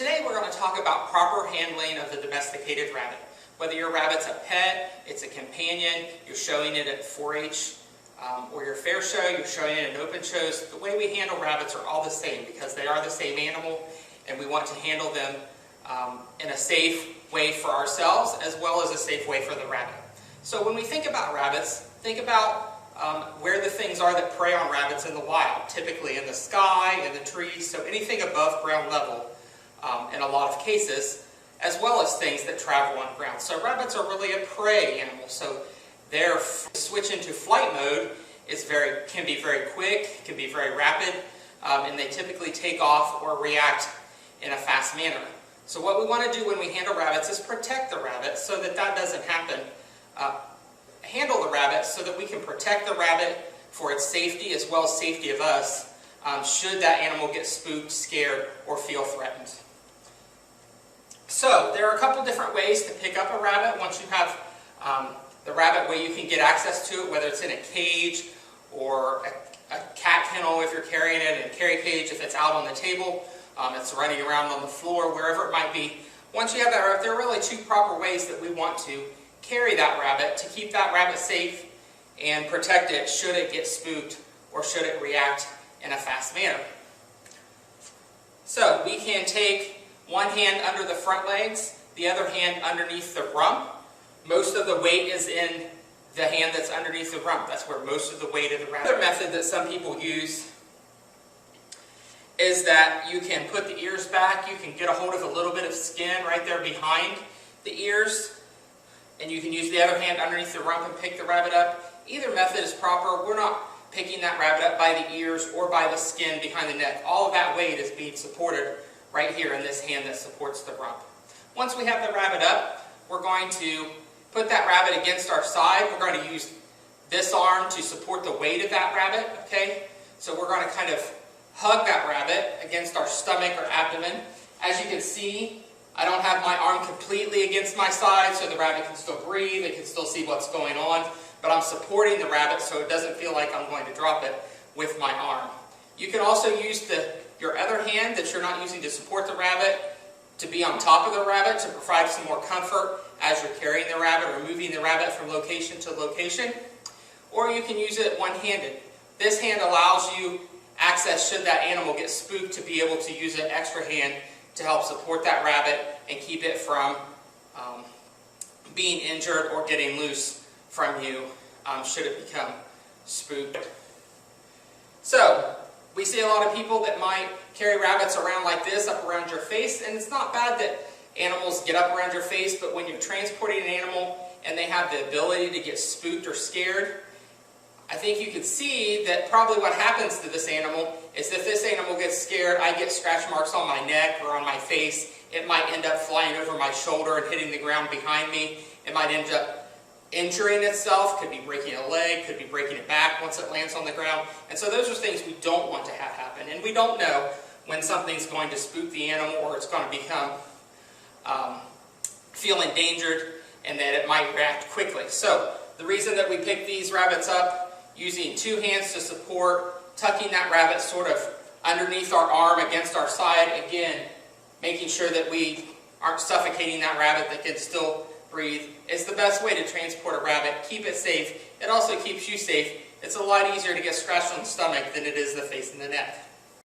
Today we're going to talk about proper handling of the domesticated rabbit. Whether your rabbit's a pet, it's a companion, you're showing it at 4-H or your fair show, you're showing it in open shows, the way we handle rabbits are all the same because they are the same animal and we want to handle them in a safe way for ourselves as well as a safe way for the rabbit. So when we think about rabbits, think about where the things are that prey on rabbits in the wild, typically in the sky, in the trees, so anything above ground level in a lot of cases, as well as things that travel on ground. So rabbits are really a prey animal, so their switch into flight mode can be very quick, can be very rapid, and they typically take off or react in a fast manner. So what we want to do when we handle rabbits is protect the rabbit so that that doesn't happen. Handle the rabbit so that we can protect the rabbit for its safety as well as safety of us should that animal get spooked, scared, or feel threatened. So there are a couple different ways to pick up a rabbit once you have the rabbit where you can get access to it, whether it's in a cage or a cat kennel if you're carrying it, in a carry cage if it's out on the table, it's running around on the floor, wherever it might be. Once you have that rabbit, there are really two proper ways that we want to carry that rabbit to keep that rabbit safe and protect it should it get spooked or should it react in a fast manner. So we can take one hand under the front legs, the other hand underneath the rump. Most of the weight is in the hand that's underneath the rump. That's where most of the weight of the rabbit. Another method that some people use is that you can put the ears back. You can get a hold of a little bit of skin right there behind the ears, and you can use the other hand underneath the rump and pick the rabbit up. Either method is proper. We're not picking that rabbit up by the ears or by the skin behind the neck. All of that weight is being supported right here in this hand that supports the rump. Once we have the rabbit up, we're going to put that rabbit against our side. We're going to use this arm to support the weight of that rabbit, okay? So we're going to kind of hug that rabbit against our stomach or abdomen. As you can see, I don't have my arm completely against my side so the rabbit can still breathe, it can still see what's going on, but I'm supporting the rabbit so it doesn't feel like I'm going to drop it with my arm. You can also use your other hand that you're not using to support the rabbit to be on top of the rabbit to provide some more comfort as you're carrying the rabbit or moving the rabbit from location to location. Or you can use it one-handed. This hand allows you access should that animal get spooked to be able to use an extra hand to help support that rabbit and keep it from being injured or getting loose from you should it become spooked. So we see a lot of people that might carry rabbits around like this, up around your face, and it's not bad that animals get up around your face, but when you're transporting an animal and they have the ability to get spooked or scared, I think you can see that probably what happens to this animal is if this animal gets scared, I get scratch marks on my neck or on my face. It might end up flying over my shoulder and hitting the ground behind me. It might end up injuring itself, could be breaking a leg, could be breaking it back once it lands on the ground. And so those are things we don't want to have happen. And we don't know when something's going to spook the animal or it's going to become feel endangered and that it might react quickly. So the reason that we pick these rabbits up using two hands to support, tucking that rabbit sort of underneath our arm against our side, again, making sure that we aren't suffocating that rabbit, that can still breathe, is the best way to transport a rabbit. Keep it safe. It also keeps you safe. It's a lot easier to get scratched on the stomach than it is the face and the neck.